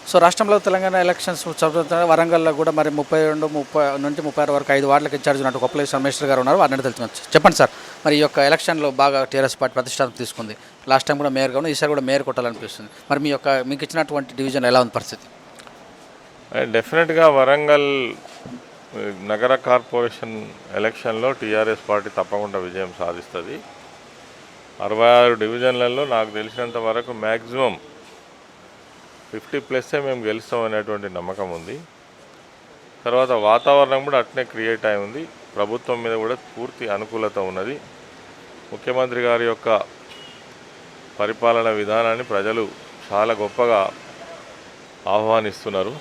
So రాష్ట్రంలో Telangana elections వరంగల్లో కూడా మరి 32 నుంచి 36 వరకు 5 వార్డులకు ఇన్ఛార్జ్ ఉన్నట్టు కొప్పలేశ్వర రమేశ్వర్ గారు ఉన్నారు. వారిని తెలుసుకోవచ్చు. చెప్పండి సార్, మరి ఈ యొక్క ఎలక్షన్లో బాగా టీఆర్ఎస్ పార్టీ ప్రతిష్టాత్మక తీసుకుంది. లాస్ట్ టైం కూడా మేయర్గా ఉంది, ఈసారి కూడా మేయర్ కొట్టాలనిపిస్తుంది. మరి మీకు ఇచ్చినటువంటి డివిజన్ ఎలా ఉంది పరిస్థితి? డెఫినెట్గా వరంగల్ నగర కార్పొరేషన్ ఎలక్షన్లో టీఆర్ఎస్ పార్టీ తప్పకుండా విజయం సాధిస్తుంది. 66 డివిజన్లలో నాకు తెలిసినంత వరకు మ్యాక్సిమం 50+ మేము గెలుస్తాం అనేటువంటి నమ్మకం ఉంది. తర్వాత వాతావరణం కూడా అట్నే క్రియేట్ అయి ఉంది. ప్రభుత్వం మీద కూడా పూర్తి అనుకూలత ఉన్నది. ముఖ్యమంత్రి గారి యొక్క పరిపాలన విధానాన్ని ప్రజలు చాలా గొప్పగా ఆహ్వానిస్తున్నారు.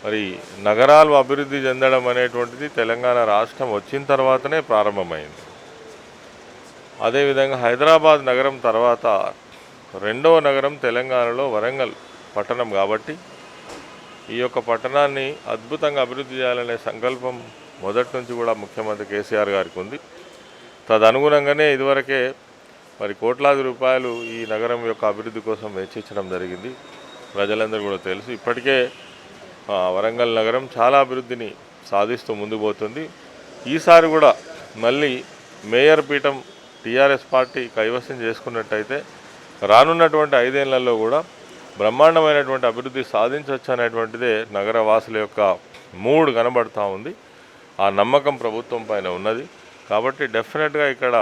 మరి నగరాలు అభివృద్ధి చెందడం అనేటువంటిది తెలంగాణ రాష్ట్రం వచ్చిన తర్వాతనే ప్రారంభమైంది. అదేవిధంగా హైదరాబాద్ నగరం తర్వాత రెండవ నగరం తెలంగాణలో వరంగల్ పట్టణం కాబట్టి ఈ యొక్క పట్టణాన్ని అద్భుతంగా అభివృద్ధి చేయాలనే సంకల్పం మొదటి నుంచి కూడా ముఖ్యమంత్రి కేసీఆర్ గారికి ఉంది. తదనుగుణంగానే ఇదివరకే మరి కోట్లాది రూపాయలు ఈ నగరం యొక్క అభివృద్ధి కోసం వెచ్చించడం జరిగింది. ప్రజలందరూ కూడా తెలుసు. ఇప్పటికే వరంగల్ నగరం చాలా అభివృద్ధిని సాధిస్తూ ముందుకు పోతుంది. ఈసారి కూడా మళ్ళీ మేయర్ పీఠం టీఆర్ఎస్ పార్టీ కైవసం చేసుకున్నట్టయితే రానున్నటువంటి 5 ఏళ్లలో కూడా బ్రహ్మాండమైనటువంటి అభివృద్ధి సాధించవచ్చు అనేటువంటిదే నగరవాసుల యొక్క మూడ్ కనబడుతూ ఉంది. ఆ నమ్మకం ప్రభుత్వం పైన ఉన్నది. కాబట్టి డెఫినెట్గా ఇక్కడ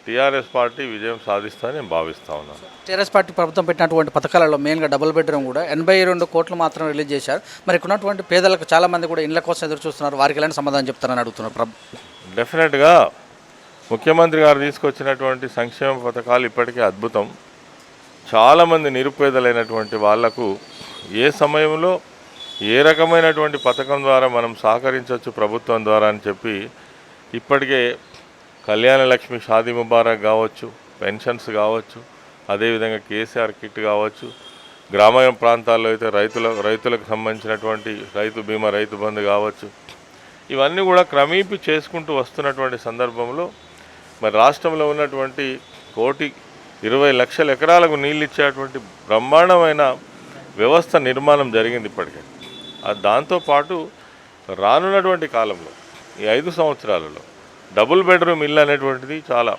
టీఆర్ఎస్ పార్టీ విజయం సాధిస్తారని నేను భావిస్తూ ఉన్నాను. టీఆర్ఎస్ పార్టీ ప్రభుత్వం పెట్టినటువంటి పథకాలలో మెయిన్గా డబుల్ బెడ్రూమ్ కూడా 82 కోట్లు మాత్రం రిలీజ్ చేశారు. మరి ఇక్కడ ఉన్నటువంటి పేదలకు చాలామంది కూడా ఇళ్ల కోసం ఎదురు చూస్తున్నారు. వారికి ఎలాంటి సమాధానం చెప్తారని అడుగుతున్నారు. డెఫినెట్గా ముఖ్యమంత్రి గారు తీసుకొచ్చినటువంటి సంక్షేమ పథకాలు ఇప్పటికే అద్భుతం. చాలామంది నిరుపేదలైనటువంటి వాళ్లకు ఏ సమయంలో ఏ రకమైనటువంటి పథకం ద్వారా మనం సహకరించవచ్చు ప్రభుత్వం ద్వారా అని చెప్పి ఇప్పటికే కళ్యాణ లక్ష్మి షాదీ ముబారక్ కావచ్చు, పెన్షన్స్ కావచ్చు, అదేవిధంగా కేసీఆర్ కిట్ కావచ్చు, గ్రామీణ ప్రాంతాల్లో అయితే రైతులకు సంబంధించినటువంటి రైతు బీమా, రైతు బంధు కావచ్చు, ఇవన్నీ కూడా క్రమేపీ చేసుకుంటూ వస్తున్నటువంటి సందర్భంలో మరి రాష్ట్రంలో ఉన్నటువంటి 1,20,00,000 ఎకరాలకు నీళ్ళు ఇచ్చేటువంటి బ్రహ్మాండమైన వ్యవస్థ నిర్మాణం జరిగింది ఇప్పటికే. దాంతోపాటు రానున్నటువంటి కాలంలో ఈ 5 సంవత్సరాలలో డబుల్ బెడ్రూమ్ ఇల్లు అనేటువంటిది చాలా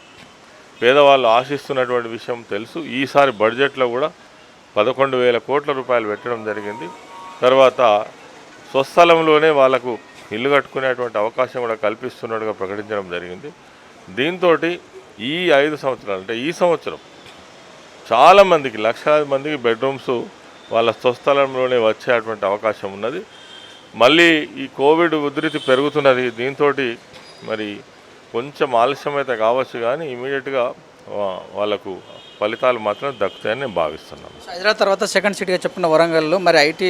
పేదవాళ్ళు ఆశిస్తున్నటువంటి విషయం తెలుసు. ఈసారి బడ్జెట్లో కూడా 11,000 కోట్ల రూపాయలు పెట్టడం జరిగింది. తర్వాత స్వస్థలంలోనే వాళ్ళకు ఇల్లు కట్టుకునేటువంటి అవకాశం కూడా కల్పిస్తున్నట్టుగా ప్రకటించడం జరిగింది. దీంతో ఈ 5 సంవత్సరాలు అంటే ఈ సంవత్సరం చాలామందికి, లక్షలాది మందికి బెడ్రూమ్స్ వాళ్ళ స్వస్థలంలోనే వచ్చేటువంటి అవకాశం ఉన్నది. మళ్ళీ ఈ కోవిడ్ ఉధృతి పెరుగుతున్నది. దీంతో మరి కొంచెం ఆలస్యమైతే కావచ్చు కానీ ఇమీడియట్గా వాళ్ళకు ఫలితాలు మాత్రం దక్కుతాయని నేను భావిస్తున్నాను. హైదరాబాద్ తర్వాత సెకండ్ సిటీగా చెప్పిన వరంగల్లో మరి ఐటీ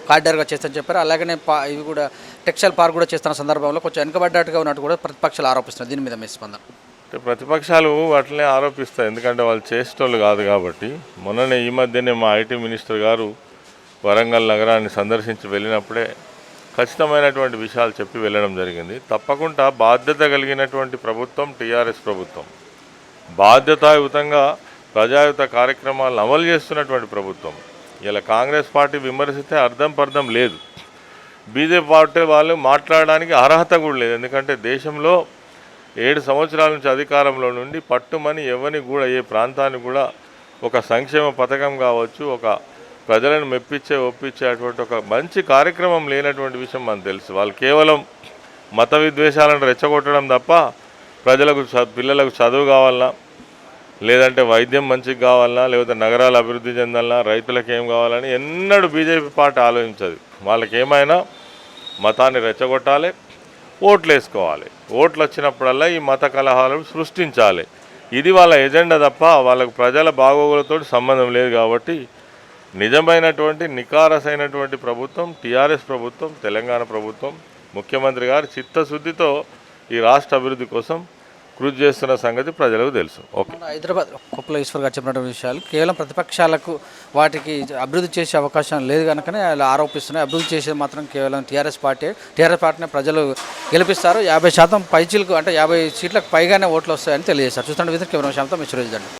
కారిడార్గా చేస్తారని చెప్పారు. అలాగనే ఇవి కూడా టెక్స్టైల్ పార్క్ కూడా చేస్తున్న సందర్భంలో కొంచెం వెనుకబడ్డట్టుగా ఉన్నట్టు కూడా ప్రతిపక్షాలు ఆరోపిస్తున్నారు. దీని మీద మీ స్పందన? అంటే ప్రతిపక్షాలు వాటినే ఆరోపిస్తాయి, ఎందుకంటే వాళ్ళు చేసేటోళ్ళు కాదు కాబట్టి. మొన్ననే ఈ మధ్యనే మా ఐటీ మినిస్టర్ గారు వరంగల్ నగరాన్ని సందర్శించి వెళ్ళినప్పుడే ఖచ్చితమైనటువంటి విషయాలు చెప్పి వెళ్ళడం జరిగింది. తప్పకుండా బాధ్యత కలిగినటువంటి ప్రభుత్వం టీఆర్ఎస్ ప్రభుత్వం, బాధ్యతాయుతంగా ప్రజాయుత కార్యక్రమాలను అమలు చేస్తున్నటువంటి ప్రభుత్వం. ఇలా కాంగ్రెస్ పార్టీ విమర్శిస్తే అర్థం లేదు. బీజేపీ పార్టీ వాళ్ళు మాట్లాడడానికి అర్హత కూడా లేదు. ఎందుకంటే దేశంలో 7 సంవత్సరాల నుంచి అధికారంలో నుండి పట్టుమని ఎవరిని కూడా, ఏ ప్రాంతాన్ని కూడా ఒక సంక్షేమ పథకం కావచ్చు, ఒక ప్రజలను ఒప్పించేటువంటి ఒక మంచి కార్యక్రమం లేనటువంటి విషయం మనకు తెలుసు. వాళ్ళు కేవలం మత విద్వేషాలను రెచ్చగొట్టడం తప్ప పిల్లలకు చదువు కావాలన్నా, లేదంటే వైద్యం మంచిగా కావాలన్నా, లేకపోతే నగరాలు అభివృద్ధి చెందాలన్నా, రైతులకు ఏం కావాలని ఎన్నడూ బీజేపీ పార్టీ ఆలోచించదు. వాళ్ళకి ఏమైనా మతాన్ని రెచ్చగొట్టాలి, ఓట్లు వేసుకోవాలి. ఓట్లు వచ్చినప్పుడల్లా ఈ మత కలహాలను సృష్టించాలి. ఇది వాళ్ళ ఎజెండా తప్ప వాళ్ళకు ప్రజల బాగోగులతో సంబంధం లేదు. కాబట్టి నిజమైనటువంటి నికారసైనటువంటి ప్రభుత్వం టీఆర్ఎస్ ప్రభుత్వం, తెలంగాణ ప్రభుత్వం. ముఖ్యమంత్రి గారు చిత్తశుద్ధితో ఈ రాష్ట్ర అభివృద్ధి కోసం కృషి చేస్తున్న సంగతి ప్రజలకు తెలుసు. ఓకే. హైదరాబాద్ కొప్పలేశ్వర్ గారు చెప్పినటువంటి విషయాలు కేవలం ప్రతిపక్షాలకు వాటికి అభివృద్ధి చేసే అవకాశం లేదు కనుకనే అలా ఆరోపిస్తున్నాయి. అభివృద్ధి చేసేది మాత్రం కేవలం టీఆర్ఎస్ పార్టీని ప్రజలు గెలిపిస్తారు. 50% పైచీలకు అంటే 50 సీట్లకు పైగానే ఓట్లు వస్తాయని తెలియజేశారు. చూస్తున్న విధంగా కేవలం శాంతం మిశ్రజండి.